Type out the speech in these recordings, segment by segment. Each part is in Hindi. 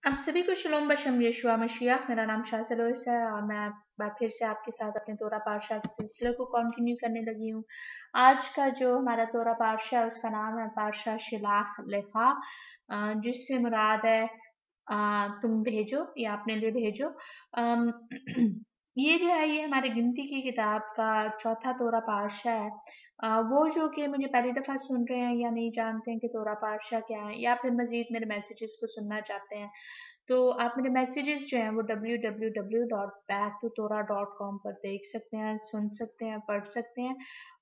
आप सभी को शलोम बशम यशुआ मशीह। मेरा नाम शाज़लोइस है और मैं बार फिर से आपके साथ अपने तोरा पारशा के सिलसिले को कंटिन्यू करने लगी हूँ। आज का जो हमारा तोरा पारशा है उसका नाम है पारशा शिलाख लेखा, जिससे मुराद है तुम भेजो या अपने लिए भेजो। अम, ये जो है ये हमारे गिनती की किताब का चौथा तोरा पारशा है। वो जो कि मुझे पहली दफ़ा सुन रहे हैं या नहीं जानते हैं कि तोरा पारशा क्या है, या फिर मज़ीद मेरे मैसेजेस को सुनना चाहते हैं, तो आप मेरे मैसेजेस जो हैं वो www.backtotora.com पर देख सकते हैं, सुन सकते हैं, पढ़ सकते हैं।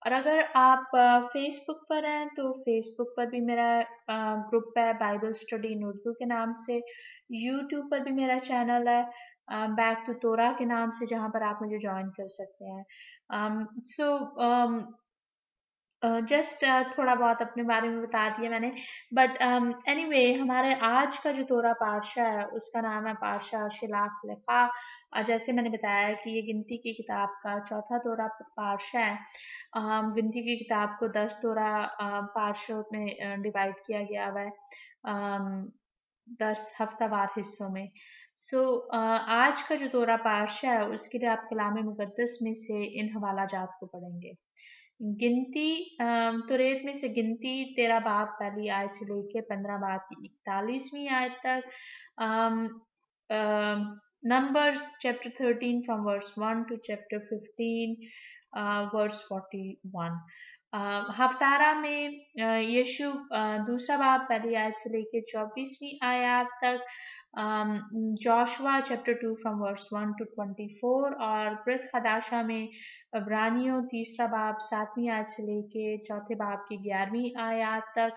और अगर आप फेसबुक पर हैं तो फेसबुक पर भी मेरा ग्रुप है बाइबल स्टडी इन उर्दू के नाम से। यूट्यूब पर भी मेरा चैनल है बैक टू तोरा के नाम से, जहाँ पर आप मुझे ज्वाइन कर सकते हैं। सो जस्ट थोड़ा बहुत अपने बारे में बता दिया मैंने, बट एनीवे हमारे आज का जो तोरा पारशा है उसका नाम है पारशा शिलाख लिखा। जैसे मैंने बताया कि ये गिनती की किताब का चौथा तोरा पारशा है। गिनती की किताब को 10 तोरा पारशों में डिवाइड किया गया हुआ है, 10 हफ्तावार हिस्सों में। आज का जो तोरा पारशा है उसके लिए आप कलाम मुकद्दस में से इन हवाला जात को पढ़ेंगे। गिनती तुरेत में से गिनती 13 बाब पहली आयत से लेके 15 बाब की 41वीं आयत तक। Numbers chapter 13 from verse 1 to chapter 15 verse 41। हफ्तारा में यीशु दूसरा बाब पहली आयत से लेके 24वीं आयत तक। Joshua chapter 2 from verse 1 to 24। और ब्रत खदाशा में अब्रानियों तीसरा बाब 7वीं आयत से लेके चौथे बाब की 11वीं आयत तक।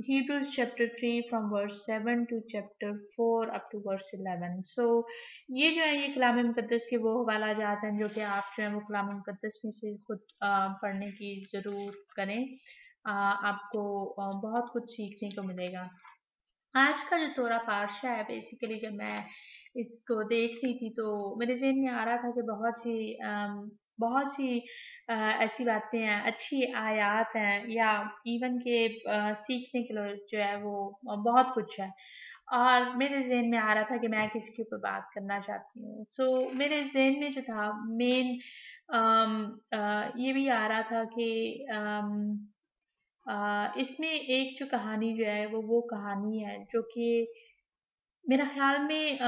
Hebrews chapter 3 from verse 7 to chapter 4 up to verse 11। So ये जो है ये कलाम मुकद्दस के वो हवाला जात हैं जो कि आप जो है वो कलाम मुकद्दस में से खुद पढ़ने की ज़रूर करें। आपको बहुत कुछ सीखने को मिलेगा। आज का जो तोरा पारशा है, बेसिकली जब मैं इसको देख रही थी तो मेरे ज़हन में आ रहा था कि बहुत सी ऐसी बातें हैं, अच्छी आयात हैं, या इवन के सीखने के लिए जो है वो बहुत कुछ है। और मेरे ज़हन में आ रहा था कि मैं किसके ऊपर बात करना चाहती हूँ। मेरे ज़हन में जो था मेन ये भी आ रहा था कि इसमें एक जो कहानी जो है वो कहानी है जो कि मेरा ख़्याल में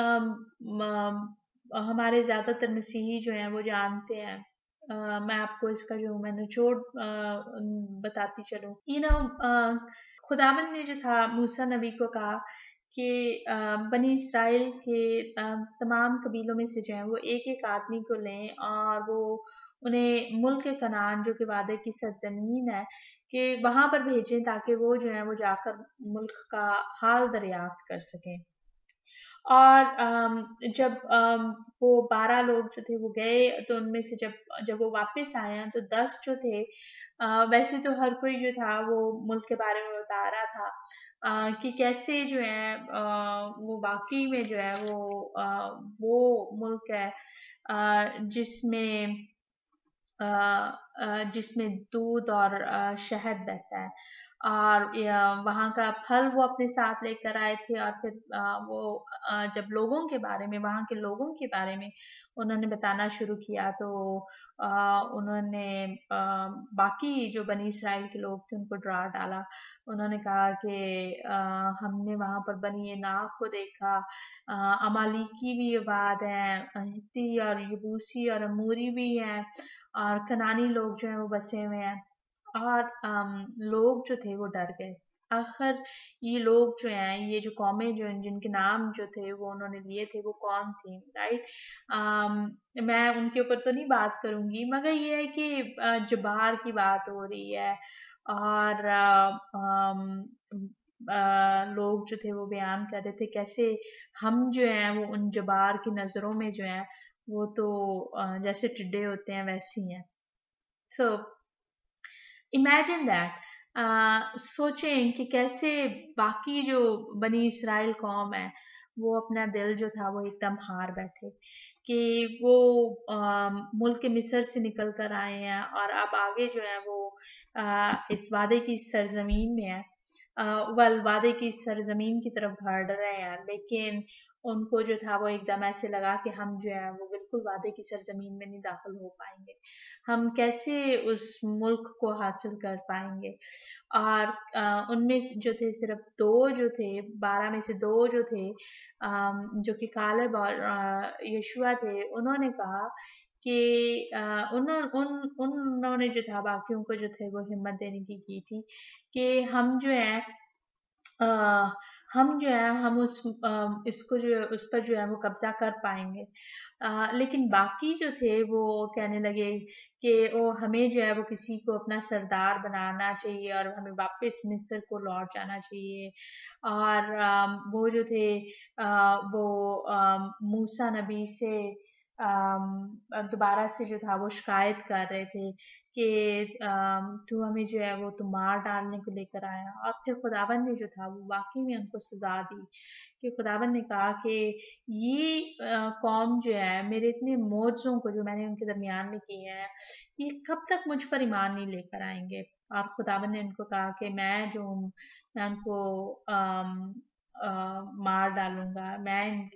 हमारे ज़्यादातर मसीही जो हैं वो जानते हैं। मैं आपको इसका जो मैं निचोड़ बताती चलूँ। खुदावंद ने जो था मूसा नबी को कहा कि बनी इस्राइल के तमाम कबीलों में से जो है वो एक-एक आदमी को लें और वो उन्हें मुल्क कनान जो कि वादे की सरज़मीन है कि वहाँ पर भेजें, ताकि वो जो है वो जाकर मुल्क का हाल दरियाफ्त कर सकें। और जब वो 12 लोग जो थे वो गए, तो उनमें से जब जब वो वापस आए हैं तो 10 जो थे, वैसे तो हर कोई जो था वो मुल्क के बारे में बता रहा था कि कैसे जो है वो वाकई में जो है वो मुल्क है जिसमें दूध और शहद बहता है। और वहाँ का फल वो अपने साथ लेकर आए थे। और फिर जब लोगों के बारे में, वहाँ के लोगों के बारे में उन्होंने बताना शुरू किया, तो उन्होंने बाकी जो बनी इसराइल के लोग थे उनको डरा डाला। उन्होंने कहा कि हमने वहाँ पर बनी एनाक को देखा, अमालीकी भी आबाद हैं, हित्ती और यबूसी और अमूरी भी हैं, और कनानी लोग जो हैं वो बसे हुए हैं। और लोग जो थे वो डर गए। आखिर ये लोग जो हैं, ये जो कौमें जो हैं जिनके नाम जो थे वो उन्होंने लिए थे, वो कौन थी, राइट? मैं उनके ऊपर तो नहीं बात करूंगी, मगर ये है कि जबार की बात हो रही है। और लोग जो थे वो बयान कर रहे थे कैसे हम जो हैं वो उन जबार की नज़रों में जो हैं वो तो जैसे टिड्डे होते हैं वैसे ही हैं। So imagine that. सोचें कि कैसे बाकी जो बनी इसराइल कौम है वो अपना दिल जो था वो एकदम हार बैठे कि वो मुल्क मिस्र से निकल कर आए हैं और अब आगे जो है वो इस वादे की सरजमीन में है। वल वादे की सरजमीन की तरफ बढ़ रहे हैं, लेकिन उनको जो था वो एकदम ऐसे लगा कि हम जो है वो बिल्कुल वादे की सरजमीन में नहीं दाखिल हो पाएंगे, हम कैसे उस मुल्क को हासिल कर पाएंगे। और उनमें जो थे सिर्फ 2 जो थे, 12 में से 2 जो थे, जो कि कालेब और यशुआ थे, उन्होंने कहा कि उन्होंने जो था बाकियों को जो थे वो हिम्मत देने की थी कि हम जो है अ, हम जो है हम इसको जो है उस पर जो है वो कब्जा कर पाएंगे। लेकिन बाकी जो थे वो कहने लगे कि वो हमें जो है वो किसी को अपना सरदार बनाना चाहिए और हमें वापस मिस्र को लौट जाना चाहिए। और वो जो थे वो मूसा नबी से दोबारा से जो था वो शिकायत कर रहे थे कि तू हमें जो है वो तू मार डालने को लेकर आया। और फिर खुदावन ने जो था वो वाकई में उनको सजा दी कि खुदावन ने कहा कि ये कौम जो है मेरे इतने मौजों को जो मैंने उनके दरमियान में किए हैं, ये कब तक मुझ पर ईमान नहीं लेकर आएंगे। और खुदावन ने उनको कहा कि मैं जो हूँ मैं उनको मार डालूंगा, मैं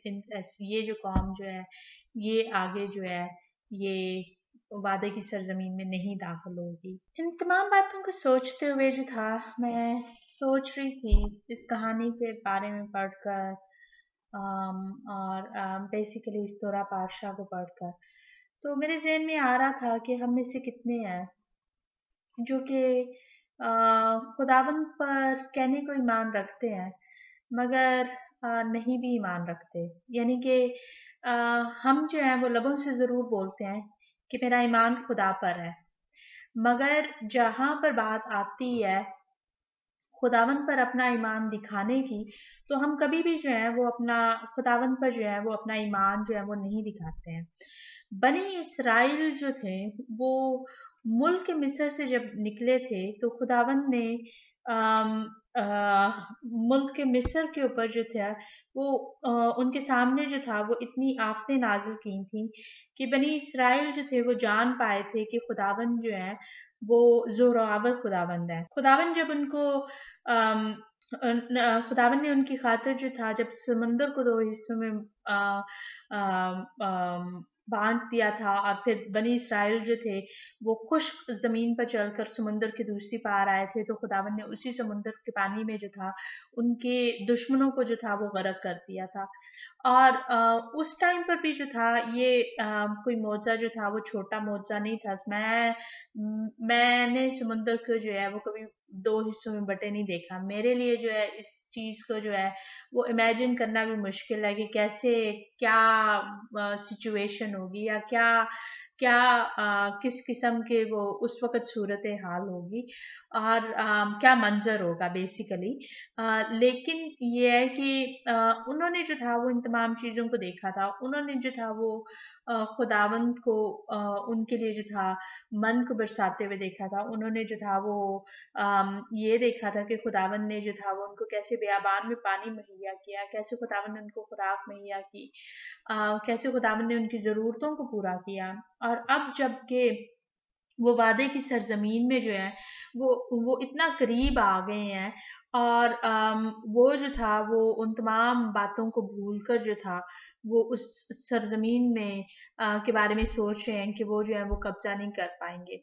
ये जो कौम जो है ये आगे जो है ये वादे की सरजमीन में नहीं दाखिल होगी। इन तमाम बातों को सोचते हुए जो था मैं सोच रही थी इस कहानी के बारे में पढ़कर, और बेसिकली इस तोरा पातशाह को पढ़कर, तो मेरे ज़हन में आ रहा था कि हम में से कितने हैं जो कि खुदावंद पर कहने को ईमान रखते हैं, मगर नहीं भी ईमान रखते। यानी कि अ, हम जो हैं वो लबों से ज़रूर बोलते हैं कि मेरा ईमान खुदा पर है, मगर जहाँ पर बात आती है खुदावंद पर अपना ईमान दिखाने की, तो हम कभी भी जो है वो अपना खुदावंद पर जो है वो अपना ईमान जो है वो नहीं दिखाते हैं। बनी इसराइल जो थे वो मुल्क मिस्र से जब निकले थे तो खुदावंद ने अम, अ, मुल्क के मिस्र के ऊपर जो था वो उनके सामने जो था वो इतनी आफतें नाजिल की थी कि बनी इसराइल जो थे वो जान पाए थे कि खुदावंद जो है वो जोरावर खुदावंद है। खुदावंद जब उनको खुदावन ने उनकी खातिर जो था जब समुंदर को 2 हिस्सों में बांट दिया था और फिर बनी इसराइल जो थे वो खुश्क जमीन पर चलकर समुंदर के दूसरी पार आए थे, तो खुदावन ने उसी समुंदर के पानी में जो था उनके दुश्मनों को जो था वो गर्क कर दिया था। और उस टाइम पर भी जो था ये कोई मौजा जो था वो छोटा मौजा नहीं था। मैंने समुंदर को जो है वो कभी 2 हिस्सों में बटे नहीं देखा। मेरे लिए जो है इस चीज़ को जो है वो इमेजिन करना भी मुश्किल है कि कैसे क्या सिचुएशन होगी या क्या क्या किस किस्म के वो उस वक़्त सूरत हाल होगी और क्या मंज़र होगा बेसिकली। लेकिन ये है कि उन्होंने जो था वो इन तमाम चीज़ों को देखा था। उन्होंने जो था वो खुदावंद को उनके लिए जो था मन को बरसाते हुए देखा था। उन्होंने जो था वो ये देखा था कि खुदावंद ने जो था वो उनको कैसे बियाबान में पानी मुहैया किया, कैसे खुदावंद ने उनको खुराक मुहैया की, कैसे खुदावंद ने उनकी ज़रूरतों को पूरा किया। और अब जबकि वो वादे की सरजमीन में जो है वो इतना करीब आ गए हैं और वो जो था वो उन तमाम बातों को भूलकर जो था वो उस सरजमीन में के बारे में सोच रहे हैं कि वो जो है वो कब्जा नहीं कर पाएंगे।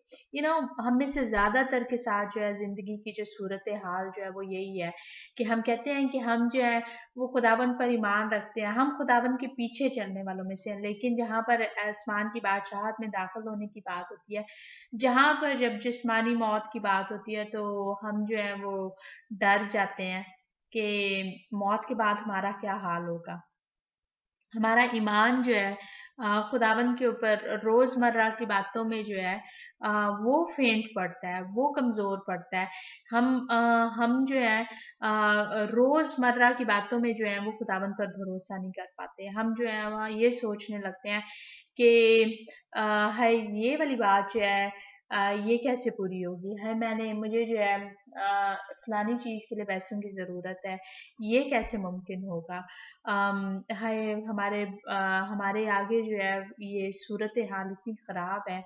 हम में से ज्यादातर के साथ जो है जिंदगी की जो सूरत हाल जो है वो यही है कि हम कहते हैं कि हम जो है वो खुदावंद पर ईमान रखते हैं, हम खुदावंद के पीछे चलने वालों में से हैं, लेकिन जहाँ पर आसमान की बादशाहत में दाखिल होने की बात होती है, जहाँ पर जब जिस्मानी मौत की बात होती है, तो हम जो है वो डर जाते हैं कि मौत के बाद हमारा क्या हाल होगा। हमारा ईमान जो है खुदावंद के ऊपर रोज़मर्रा की बातों में जो है वो फेंट पड़ता है, वो कमज़ोर पड़ता है। हम जो है रोज़मर्रा की बातों में जो है वो खुदावंद पर भरोसा नहीं कर पाते। हम जो है वहाँ ये सोचने लगते हैं कि है ये वाली बात जो है ये कैसे पूरी होगी? है मुझे जो है फलानी चीज़ के लिए पैसों की ज़रूरत है, ये कैसे मुमकिन होगा? है हमारे आगे जो है ये सूरत हाल इतनी ख़राब है,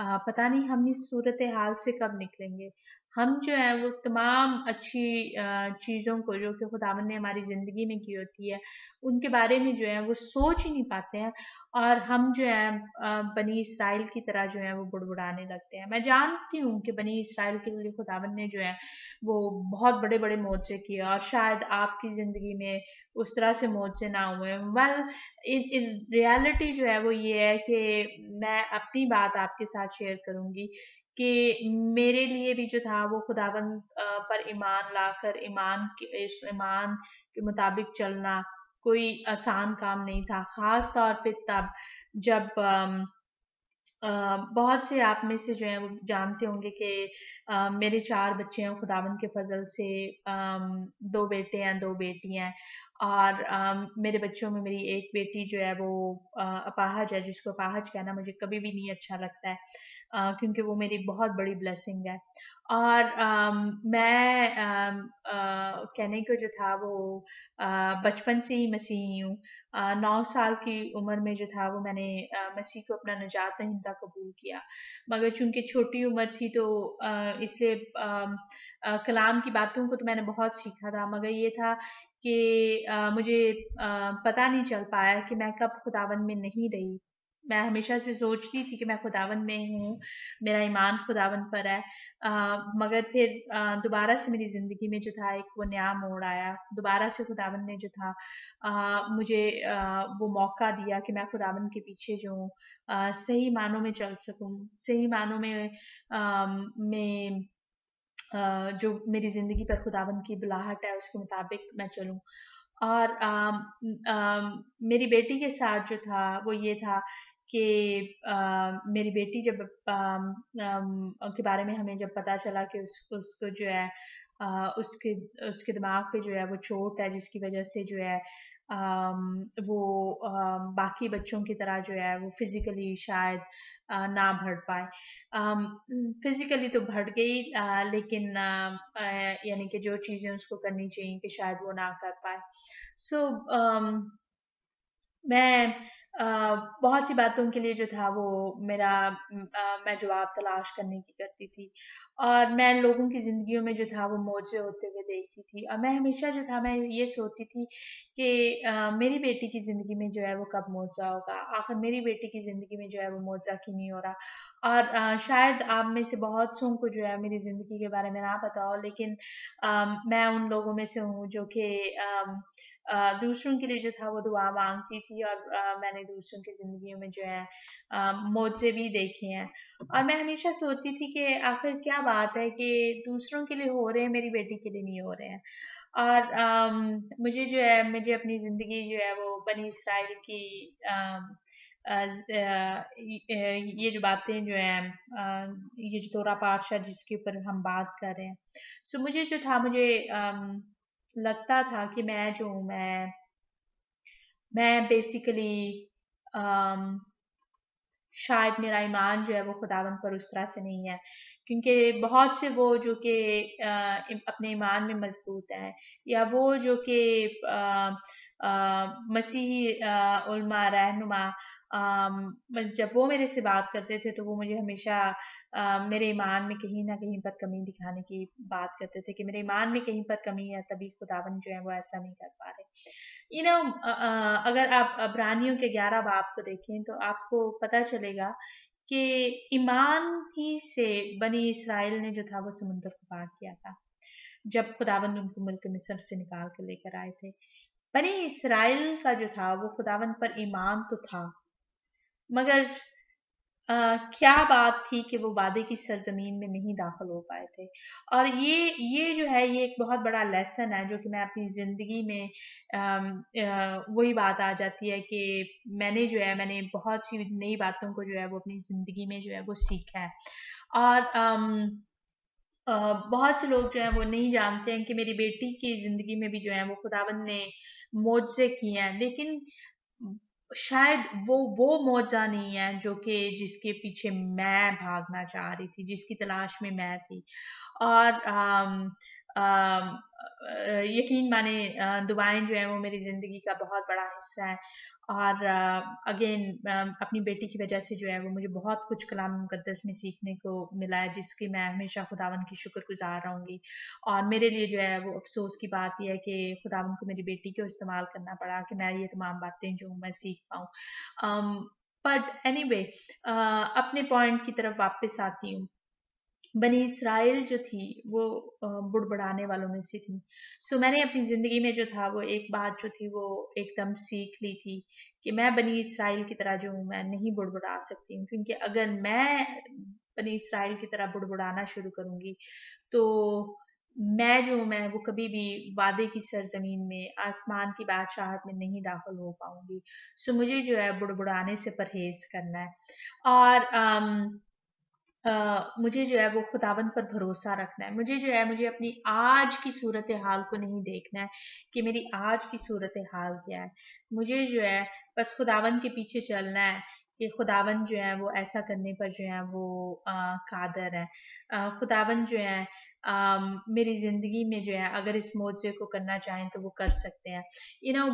पता नहीं हम इस सूरत हाल से कब निकलेंगे। हम जो है वो तमाम अच्छी चीज़ों को जो कि खुदावंद ने हमारी ज़िंदगी में की होती है, उनके बारे में जो है वो सोच ही नहीं पाते हैं, और हम जो है बनी इसराइल की तरह जो है वो बुड़बुड़ाने लगते हैं। मैं जानती हूँ कि बनी इसराइल के लिए खुदावंद ने जो है वो बहुत बड़े-बड़े मोर्चे किए, और शायद आपकी ज़िंदगी में उस तरह से मोर्चे ना हुए। वेल, इन रियलिटी जो है वो ये है कि मैं अपनी बात आपके साथ शेयर करूँगी कि मेरे लिए भी जो था वो खुदावंद पर ईमान लाकर इस ईमान के मुताबिक चलना कोई आसान काम नहीं था। ख़ास तौर पे तब जब बहुत से आप में से जो हैं वो जानते होंगे कि मेरे 4 बच्चे हैं खुदावंद के फ़ज़ल से, 2 बेटे हैं, 2 बेटियाँ हैं, और मेरे बच्चों में मेरी एक बेटी जो है वो अपाहज है, जिसको अपाहज कहना मुझे कभी भी नहीं अच्छा लगता है, क्योंकि वो मेरी बहुत बड़ी ब्लेसिंग है। और मैं कहने को जो था वो बचपन से ही मसीही हूँ। 9 साल की उम्र में जो था वो मैंने मसीह को अपना निजात दहिंदा कबूल किया। मगर चूँकि छोटी उम्र थी तो इसलिए कलाम की बातों को तो मैंने बहुत सीखा था, मगर ये था कि मुझे पता नहीं चल पाया कि मैं कब खुदावंद में नहीं रही। मैं हमेशा से सोचती थी कि मैं खुदावंद में हूँ, मेरा ईमान खुदावंद पर है। मगर फिर दोबारा से मेरी ज़िंदगी में जो था एक वो नया मोड़ आया। दोबारा से खुदावंद ने जो था मुझे वो मौका दिया कि मैं खुदावंद के पीछे जो हूँ सही मानों में चल सकूँ, सही मानों में जो मेरी ज़िंदगी पर खुदावंद की बुलाहट है उसके मुताबिक मैं चलूँ। और मेरी बेटी के साथ जो था वो ये था कि मेरी बेटी जब के बारे में हमें जब पता चला कि उसको जो है उसके उसके दिमाग पे जो है वो चोट है, जिसकी वजह से जो है वो बाकी बच्चों की तरह जो है वो फिज़िकली शायद ना बढ़ पाए। फिज़िकली तो बढ़ गई, लेकिन यानी कि जो चीज़ें उसको करनी चाहिए कि शायद वो ना कर पाए। सो मैं अ, बहुत सी बातों के लिए जो था वो मैं जवाब तलाश करने की करती थी, और मैं लोगों की ज़िंदगियों में जो था वो मौज़े होते हुए देखती थी, और मैं हमेशा जो था मैं ये सोचती थी कि मेरी बेटी की ज़िंदगी में जो है वो कब मौज़ा होगा? आखिर मेरी बेटी की ज़िंदगी में जो है वो मौज़ा क्यों नहीं हो रहा? और शायद आप में से बहुत सों को जो है मेरी ज़िंदगी के बारे में ना पता हो, लेकिन मैं उन लोगों में से हूँ जो कि दूसरों के लिए जो था वो दुआ माँगती थी, और मैंने दूसरों की ज़िंदगियों में जो है मौज़े भी देखे हैं। और मैं हमेशा सोचती थी कि आखिर क्या बात है कि दूसरों के लिए हो रहे हैं, मेरी बेटी के लिए नहीं हो रहे हैं। और मुझे अपनी ज़िंदगी जो है वो बनी इसराइल की ये जो बातें जो हैं, ये जो तोरा पातशाह जिसके ऊपर हम बात कर रहे हैं, सो मुझे जो था मुझे लगता था कि मैं जो हूँ मैं बेसिकली शायद मेरा ईमान जो है वो खुदावंद पर उस तरह से नहीं है, क्योंकि बहुत से वो जो कि अपने ईमान में मजबूत हैं, या वो जो कि मसीही उलमा रहनुमा, जब वो मेरे से बात करते थे तो वो मुझे हमेशा मेरे ईमान में कहीं ना कहीं पर कमी दिखाने की बात करते थे कि मेरे ईमान में कहीं पर कमी है, तभी खुदावंद जो है वो ऐसा नहीं कर पा रहे। अगर आप इब्रानियों के 11 बाब को देखें तो आपको पता चलेगा कि ईमान ही से बनी इसराइल ने जो था वो समुद्र को पार किया था, जब खुदावंद उनको मुल्क मिस्र से निकाल कर लेकर आए थे। बनी इसराइल का जो था वो खुदावंद पर ईमान तो था, मगर क्या बात थी कि वो वादे की सरजमीन में नहीं दाखिल हो पाए थे। और ये जो है ये एक बहुत बड़ा लेसन है जो कि मैं अपनी ज़िंदगी में वही बात आ जाती है कि मैंने बहुत सी नई बातों को जो है वो अपनी ज़िंदगी में जो है वो सीखा है। और बहुत से लोग जो हैं वो नहीं जानते हैं कि मेरी बेटी की ज़िंदगी में भी जो है वो खुदावंद ने मोज़े किए हैं, लेकिन शायद वो मौजा नहीं है जो कि जिसके पीछे मैं भागना चाह रही थी, जिसकी तलाश में मैं थी। और यकीन माने दुआएं जो है वो मेरी ज़िंदगी का बहुत बड़ा हिस्सा है। और अगेन अपनी बेटी की वजह से जो है वो मुझे बहुत कुछ कलाम मुकद्दस में सीखने को मिला है, जिसकी मैं हमेशा खुदावंद की शुक्रगुजार रहूँगी। और मेरे लिए जो है वो अफ़सोस की बात ये है कि खुदावंद को मेरी बेटी को इस्तेमाल करना पड़ा कि मैं ये तमाम बातें जो मैं सीख पाऊँ। बट एनीवे, अपने पॉइंट की तरफ वापस आती हूँ। बनी इसराइल जो थी वो बुड़बुड़ाने वालों में से थी। सो मैंने अपनी ज़िंदगी में जो था वो एक बात जो थी वो एकदम सीख ली थी कि मैं बनी इसराइल की तरह जो हूँ मैं नहीं बुड़बुड़ा सकती हूँ, क्योंकि अगर मैं बनी इसराइल की तरह बुड़बुड़ाना शुरू करूँगी तो मैं जो हूँ मैं वो कभी भी वादे की सरजमीन में आसमान की बादशाहत में नहीं दाखिल हो पाऊंगी। सो मुझे जो है बुड़बुड़ाने से परहेज करना है। और मुझे जो है वो खुदावंद पर भरोसा रखना है। मुझे जो है मुझे अपनी आज की सूरत हाल को नहीं देखना है कि मेरी आज की सूरत हाल क्या है। मुझे जो है बस खुदावंद के पीछे चलना है कि खुदावंद जो है वो ऐसा करने पर जो है वो कादर है। खुदावंद जो है मेरी ज़िंदगी में जो है अगर इस मोज़े को करना चाहें तो वो कर सकते हैं। यू नो,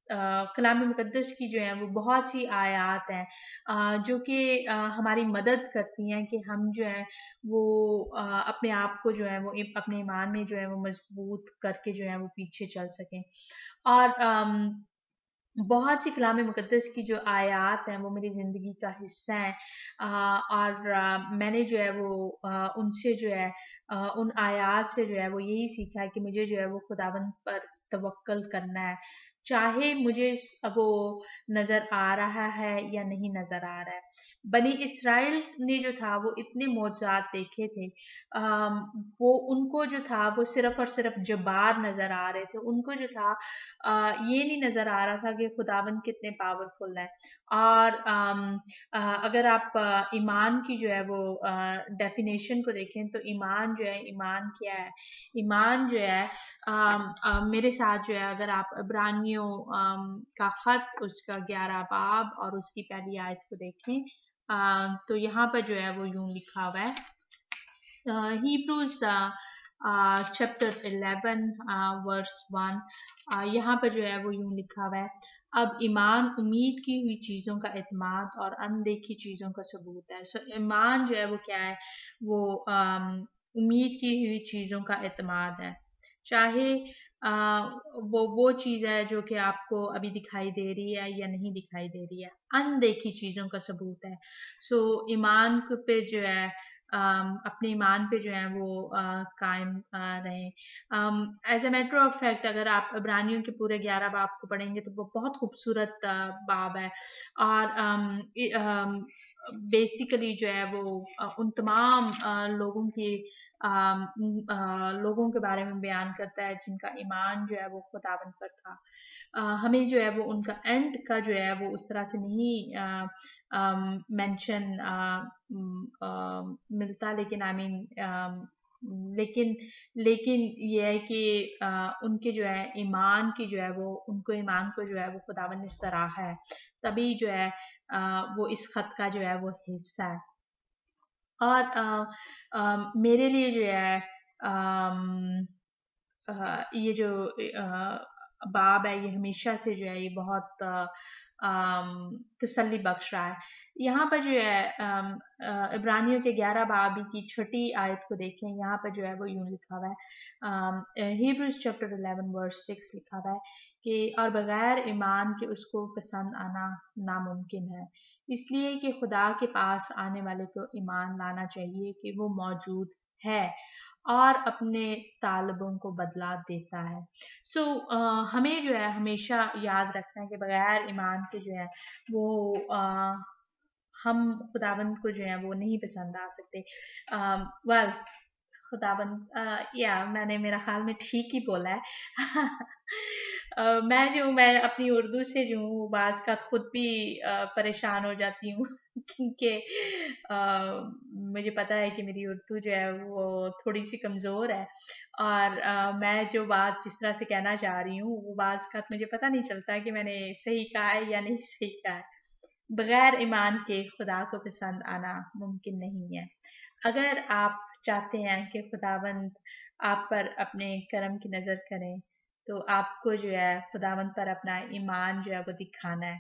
कलाम मुकद्दस की जो है वो बहुत सी आयात हैं जो कि हमारी मदद करती हैं कि हम जो है वो अपने आप को जो है वो अपने ईमान में जो है वो मजबूत करके जो है वो पीछे चल सकें। और बहुत सी कलाम मुकद्दस की जो आयात हैं वो मेरी ज़िंदगी का हिस्सा हैं। और मैंने जो है वो उनसे जो है उन आयात से जो है वो यही सीखा है कि मुझे जो है वो खुदावंद पर तवक्कल करना है, चाहे मुझे वो नज़र आ रहा है या नहीं नज़र आ रहा है। बनी इसराइल ने जो था वो इतने मौजज़ात देखे थे, वो उनको जो था वो सिर्फ और सिर्फ जबार नज़र आ रहे थे। उनको जो था ये नहीं नज़र आ रहा था कि खुदावंद कितने पावरफुल है। और अगर आप ईमान की जो है वो डेफिनेशन को देखें तो ईमान जो है, ईमान क्या है? ईमान जो है मेरे साथ जो है अगर आप इब्रानियों का खत उसका 11 बाब और उसकी पहली आयत को देखें, तो यहाँ पर जो है वो यूं लिखा हुआ है। Hebrews chapter 11 verse 1, यहाँ पर जो है वो यूं लिखा हुआ है। अब ईमान उम्मीद की हुई चीज़ों का एतमाद और अनदेखी चीज़ों का सबूत है। सो ईमान जो है वो क्या है? वो उम्मीद की हुई चीज़ों का एतमाद है। चाहे वो चीज़ है जो कि आपको अभी दिखाई दे रही है या नहीं दिखाई दे रही है, अनदेखी चीज़ों का सबूत है। सो ईमान पे जो है अपने ईमान पे जो है वो कायम रहें। As a matter of fact अगर आप इब्रानियों के पूरे 11 बाब को पढ़ेंगे तो वो बहुत खूबसूरत बाब है। और बेसिकली जो है वो उन तमाम लोगों के बारे में बयान करता है जिनका ईमान जो है वो खुदावंद पर था। हमें जो है वो उनका एंड का जो है वो उस तरह से नहीं मेंशन मिलता, लेकिन आई मीन लेकिन लेकिन ये है कि उनके जो है ईमान की जो है वो उनको ईमान को जो है वो खुदावंद ने सराहा है, तभी जो है वो इस खत का जो है वो हिस्सा है। और मेरे लिए जो है ये जो बाब है ये हमेशा से जो है ये बहुत तसल्ली बख्श रहा है। यहाँ पर जो है इब्रानियों के 11 बाब की छठी आयत को देखें, यहाँ पर जो है वो यूं लिखा हुआ है। Hebrews chapter 11 verse 6 लिखा हुआ है कि और बगैर ईमान के उसको पसंद आना नामुमकिन है, इसलिए कि खुदा के पास आने वाले को ईमान लाना चाहिए कि वो मौजूद है और अपने तालिबों को बदला देता है। सो हमें जो है हमेशा याद रखना है कि बगैर ईमान के जो है वो हम खुदावंद को जो है वो नहीं पसंद आ सकते। वेल, खुदावंद या मैंने मेरा ख्याल में ठीक ही बोला है। मैं अपनी उर्दू से जो हूँ बाज़ का खुद भी परेशान हो जाती हूँ क्योंकि मुझे पता है कि मेरी उर्दू जो है वो थोड़ी सी कमज़ोर है। और मैं जो बात जिस तरह से कहना चाह रही हूँ वो बाज़ का मुझे पता नहीं चलता कि मैंने सही कहा है या नहीं सही कहा है। बगैर ईमान के खुदा को पसंद आना मुमकिन नहीं है। अगर आप चाहते हैं कि खुदावंद आप पर अपने करम की नज़र करें, तो आपको जो है खुदावंद पर अपना ईमान जो है वो दिखाना है।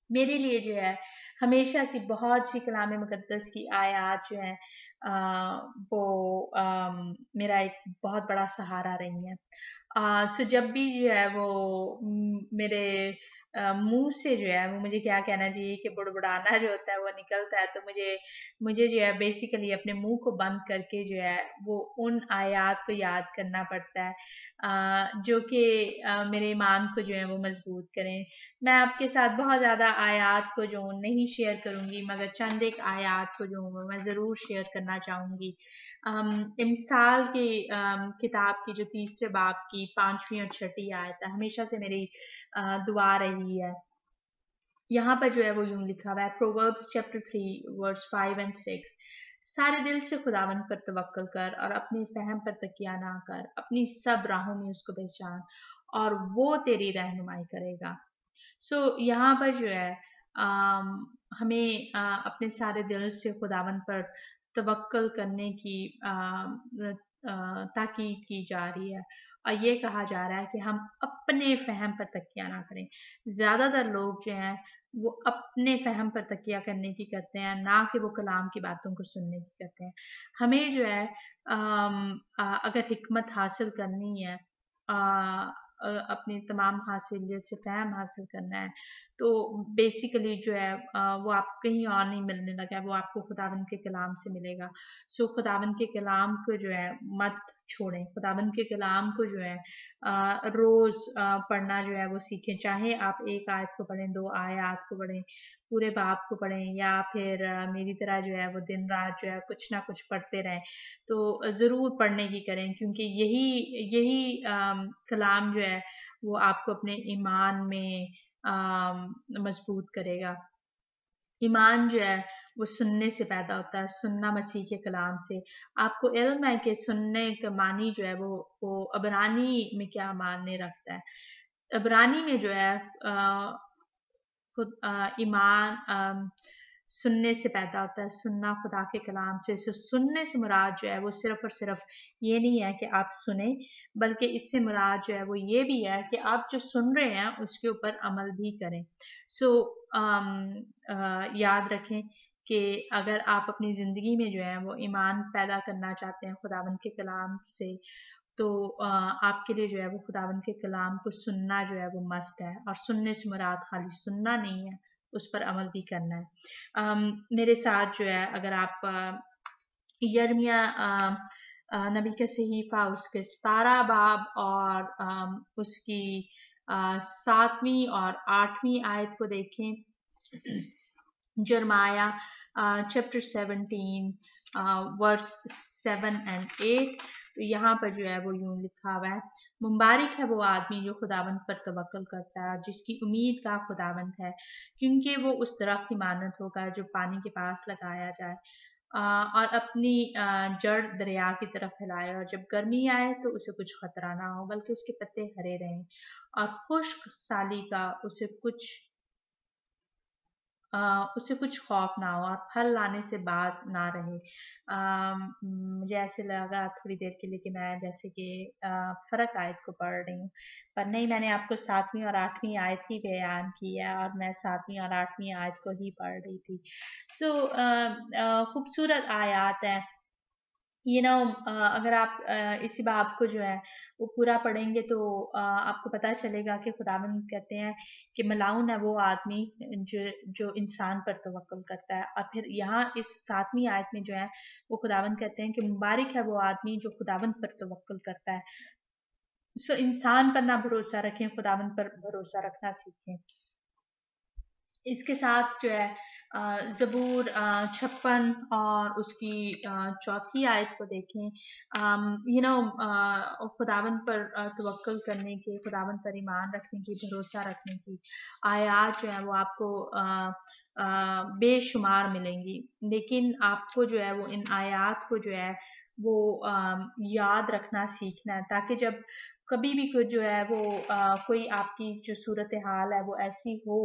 मेरे लिए जो है हमेशा से बहुत सी कलाम मुकद्दस की आयत जो है वो मेरा एक बहुत बड़ा सहारा रही है। सो जब भी जो है वो मेरे मुंह से जो है वो मुझे क्या कहना चाहिए कि बुड़बुड़ाना जो होता है वो निकलता है, तो मुझे मुझे जो है बेसिकली अपने मुंह को बंद करके जो है वो उन आयत को याद करना पड़ता है जो कि मेरे ईमान को जो है वो मजबूत करें। मैं आपके साथ बहुत ज़्यादा आयत को जो नहीं शेयर करूँगी, मगर चंद एक आयत को जो मैं ज़रूर शेयर करना चाहूँगी। इमसाल की किताब की जो तीसरे बाब की 5वीं और 6ठी आयत है, हमेशा से मेरी दुआ रही है। यहाँ पर जो है वो यूं लिखा हुआ है, प्रोवर्ब्स चैप्टर 3 वर्स 5 एंड 6, सारे दिल से खुदावंद पर तवक्कल कर और अपने फहम पर तकिया ना कर, अपनी सब राहों में उसको पहचान और वो तेरी रहनुमाई करेगा। सो यहाँ पर जो है हमें अपने सारे दिल से खुदावंद पर तवक्कल करने की ताकीद की जा रही है, और ये कहा जा रहा है कि हम अपने फहम पर तकिया ना करें। ज़्यादातर लोग जो हैं वो अपने फहम पर तकिया करने की करते हैं, ना कि वो कलाम की बातों को सुनने की करते हैं। हमें जो है अगर हिकमत हासिल करनी है, अपनी तमाम हासिलियत से फ़हम हासिल करना है, तो बेसिकली जो है वो आप कहीं और नहीं मिलने लगा है, वो आपको खुदावंद के कलाम से मिलेगा। सो खुदावंद के कलाम को जो है मत छोड़ें, खुदावंद के कलाम को जो है रोज़ पढ़ना जो है वो सीखें। चाहे आप एक आयत को पढ़ें, 2 आयत को पढ़ें, पूरे बाब को पढ़ें, या फिर मेरी तरह जो है वो दिन रात जो है कुछ ना कुछ पढ़ते रहें, तो ज़रूर पढ़ने की करें, क्योंकि यही यही कलाम जो है वो आपको अपने ईमान में मजबूत करेगा। ईमान जो है वो सुनने से पैदा होता है, सुनना मसीह के कलाम से। आपको इल्म है कि सुनने का मानी जो है वो अबरानी में क्या मायने रखता है। अबरानी में जो है खुद ईमान सुनने से पैदा होता है, सुनना खुदा के कलाम से। सुनने से मुराद जो है वो सिर्फ और सिर्फ ये नहीं है कि आप सुने, बल्कि इससे मुराद जो है वो ये भी है कि आप जो सुन रहे हैं उसके ऊपर अमल भी करें। सो याद रखें कि अगर आप अपनी ज़िंदगी में जो है वो ईमान पैदा करना चाहते हैं खुदावंद के कलाम से, तो आपके लिए जो है वो खुदावंद के कलाम को सुनना जो है वो मस्ट है। और सुनने से मुराद खाली सुनना नहीं है, उस पर अमल भी करना है। मेरे साथ जो है अगर आप यिर्मयाह नबी का सहीफा उसके 17 बाब और उसकी 7वीं और 8वीं आयत को देखें। यिर्मयाह चैप्टर 17 वर्स 7 एंड 8, तो यहाँ पर जो है वो यूं लिखा हुआ है, मुबारक है वो आदमी जो खुदावंद पर तवक्कल करता है, जिसकी उम्मीद का खुदावंद है, क्योंकि वो उस दरख्त की मानत होगा जो पानी के पास लगाया जाए और अपनी जड़ दरिया की तरफ फैलाए, और जब गर्मी आए तो उसे कुछ खतरा ना हो, बल्कि उसके पत्ते हरे रहें और खुश्क साली का उसे कुछ खौफ ना हो और फल लाने से बाज ना रहे। मुझे ऐसे लगा थोड़ी देर के लिए कि मैं जैसे कि फ़र्क आयत को पढ़ रही हूँ, पर नहीं, मैंने आपको 7वीं और 8वीं आयत ही बयान की है और मैं 7वीं और 8वीं आयत को ही पढ़ रही थी। सो खूबसूरत आयत है। अगर आप इसी बाब को जो है वो पूरा पढ़ेंगे, तो आपको पता चलेगा कि खुदावंद कहते हैं कि मलाउन है वो आदमी जो इंसान पर तवक्कुल करता है। और फिर यहाँ इस 7वीं आयत में जो है वो खुदावंद कहते हैं कि मुबारक है वो आदमी जो खुदावंद पर तवक्कुल करता है। सो इंसान पर ना भरोसा रखें, खुदावंद पर भरोसा रखना सीखें। इसके साथ जो है ज़बूर 56 और उसकी 4थी आयत को देखें। खुदावंद पर तवक्कुल करने की, खुदावंद पर ईमान रखने की, भरोसा रखने की आयत जो है वो आपको बेशुमार मिलेंगी, लेकिन आपको जो है वो इन आयत को जो है वो याद रखना सीखना है, ताकि जब कभी भी कुछ जो है वो कोई आपकी जो सूरत हाल है वो ऐसी हो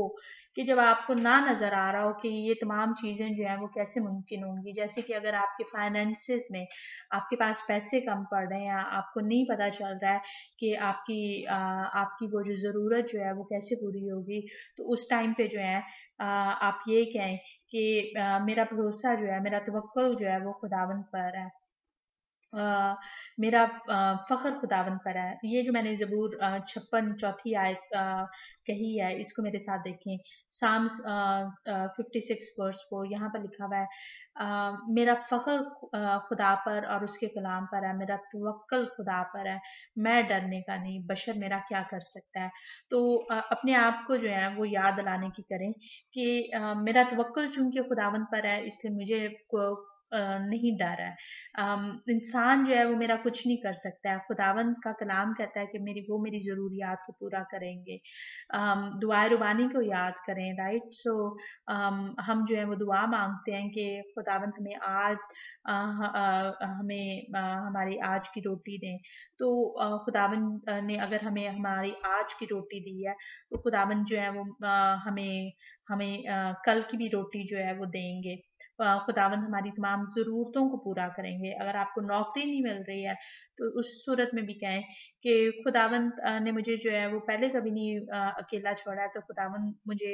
कि जब आपको ना नज़र आ रहा हो कि ये तमाम चीज़ें जो हैं वो कैसे मुमकिन होंगी। जैसे कि अगर आपके फाइनेंसेस में आपके पास पैसे कम पड़ रहे हैं या आपको नहीं पता चल रहा है कि आपकी वो जो ज़रूरत जो है वो कैसे पूरी होगी, तो उस टाइम पे जो है आप ये कहें कि मेरा भरोसा जो है, मेरा तवक्कुल जो है वो खुदावंद पर है। मेरा फ़ख्र खुदावंद पर है। ये जो मैंने ज़बूर 56 चौथी आयत कही है, इसको मेरे साथ देखें। साम्स 56 वर्स 4 यहाँ पर लिखा हुआ है, मेरा फ़ख्र खुदा पर और उसके कलाम पर है, मेरा तवक्कुल खुदा पर है, मैं डरने का नहीं, बशर मेरा क्या कर सकता है। तो अपने आप को जो है वो याद दिलाने की करें कि मेरा तवक्कुल चूँकि खुदावंद पर है, इसलिए मुझे नहीं डर है। इंसान जो है वो मेरा कुछ नहीं कर सकता है। खुदावंद का कलाम कहता है कि वो मेरी ज़रूरियात को पूरा करेंगे। दुआए रुबानी को याद करें, राइट? सो हम जो है वो दुआ मांगते हैं कि खुदावंद हमें आज हमें हमारी आज की रोटी दें। तो खुदावंद ने अगर हमें हमारी आज की रोटी दी है, तो खुदावंद जो है वो हमें हमें कल की भी रोटी जो है वो देंगे। खुदावंद हमारी तमाम ज़रूरतों को पूरा करेंगे। अगर आपको नौकरी नहीं मिल रही है, तो उस सूरत में भी कहें कि खुदावंद ने मुझे जो है वो पहले कभी नहीं अकेला छोड़ा है, तो खुदावंद मुझे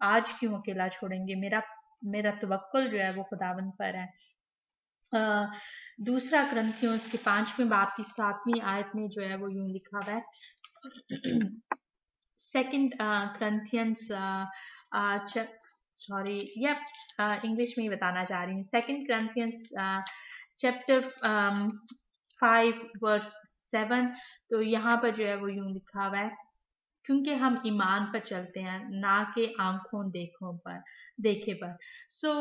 आज क्यों अकेला छोड़ेंगे? मेरा मेरा तवक्कुल जो है वो खुदावंद पर है। दूसरा क्रंथियों के 5वें बाब की 7वीं आयत में जो है वो यूं लिखा हुआ है। Second Corinthians sorry, yup English में ही बताना चाह रही हूँ। सेकंड क्रंथियंस चैप्टर 5 वर्स 7, तो यहाँ पर जो है वो यूं लिखा हुआ है, क्योंकि हम ईमान पर चलते हैं, ना कि आंखों देखों पर देखे पर। सो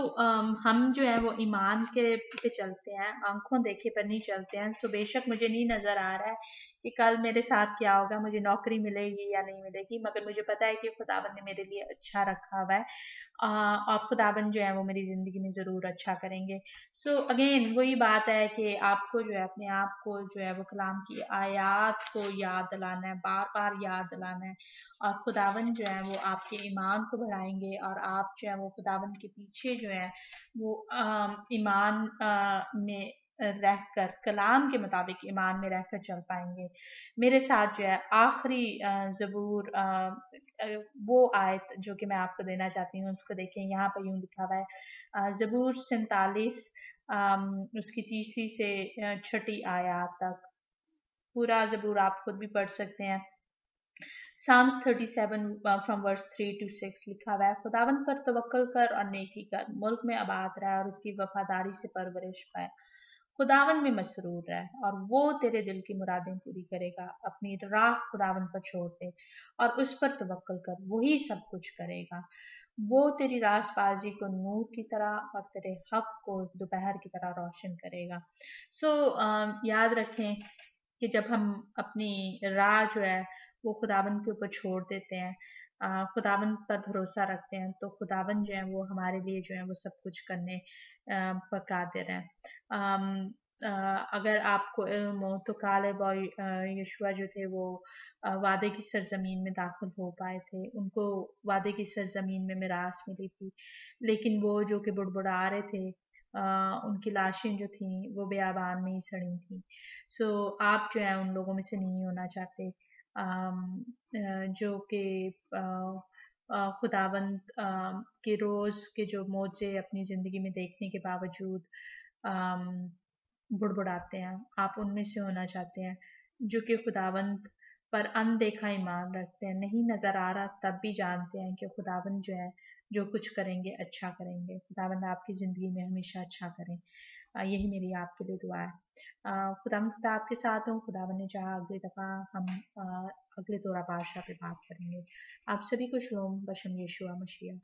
हम जो है वो ईमान के पे चलते हैं, आंखों देखे पर नहीं चलते हैं। सो बेशक मुझे नहीं नज़र आ रहा है कि कल मेरे साथ क्या होगा, मुझे नौकरी मिलेगी या नहीं मिलेगी, मगर मुझे पता है कि खुदावन ने मेरे लिए अच्छा रखा हुआ है, और खुदावन जो है वो मेरी ज़िंदगी में ज़रूर अच्छा करेंगे। सो अगेन वही बात है कि आपको जो है अपने आप को जो है वो कलाम की आयात को याद दिलाना है, बार बार याद दिलाना है, और खुदावन जो है वो आपके ईमान को बढ़ाएंगे, और आप जो है वो खुदावन के पीछे जो है वो ईमान में रहकर, कलाम के मुताबिक ईमान में रहकर चल पाएंगे। मेरे साथ जो है आखिरी ज़बूर वो आयत जो कि मैं आपको देना चाहती हूँ, उसको देखें। यहाँ पर यूं लिखा हुआ है, ज़बूर 47 उसकी तीसरी से छठी आयत तक। पूरा ज़बूर आप खुद भी पढ़ सकते हैं। Psalms 37 from verse 3 to 6 लिखा हुआ है, खुदावंद पर तवक्कल कर और नेकी कर, मुल्क में आबाद रह और उसकी वफादारी से परवरिश पाए। खुदावंद में मसरूर रह और वो तेरे दिल की मुरादें पूरी करेगा। अपनी राह खुदावंद पर छोड़ दे और उस पर तवक्कल कर, वही सब कुछ करेगा। वो तेरी रासबाजी को नूर की तरह और तेरे हक को दोपहर की तरह रोशन करेगा। सो याद रखें कि जब हम अपनी राह जो है वो खुदावंद के ऊपर छोड़ देते हैं, खुदावंद पर भरोसा रखते हैं, तो खुदावंद जो है वो हमारे लिए जो है वो सब कुछ करने पर कादिर है। अगर आपको इल्म हो तो कालेब और यशुआ जो थे वो वादे की सरजमीन में दाखिल हो पाए थे, उनको वादे की सरजमीन में मिरास मिली थी, लेकिन वो जो कि बुड़बुड़ा रहे थे, उनकी लाशें जो थीं वो बेआबान में ही सड़ी थीं। सो आप जो है उन लोगों में से नहीं होना चाहते, जो कि खुदावंद के रोज़ के जो मौजे अपनी ज़िंदगी में देखने के बावजूद बुड़बुड़ाते हैं। आप उनमें से होना चाहते हैं जो कि खुदावंद पर अनदेखा ईमान रखते हैं, नहीं नज़र आ रहा तब भी जानते हैं कि खुदावंद जो है जो कुछ करेंगे अच्छा करेंगे। खुदावंद आपकी ज़िंदगी में हमेशा अच्छा करें। यही मेरी आपके लिए दुआ है। खुदावंद खुदा आपके साथ हो। खुदावंद ने चाहा अगली दफ़ा हम अगले तोरा पातशाह पे बात करेंगे। आप सभी को शलोम बशम यीशुआ मसीह।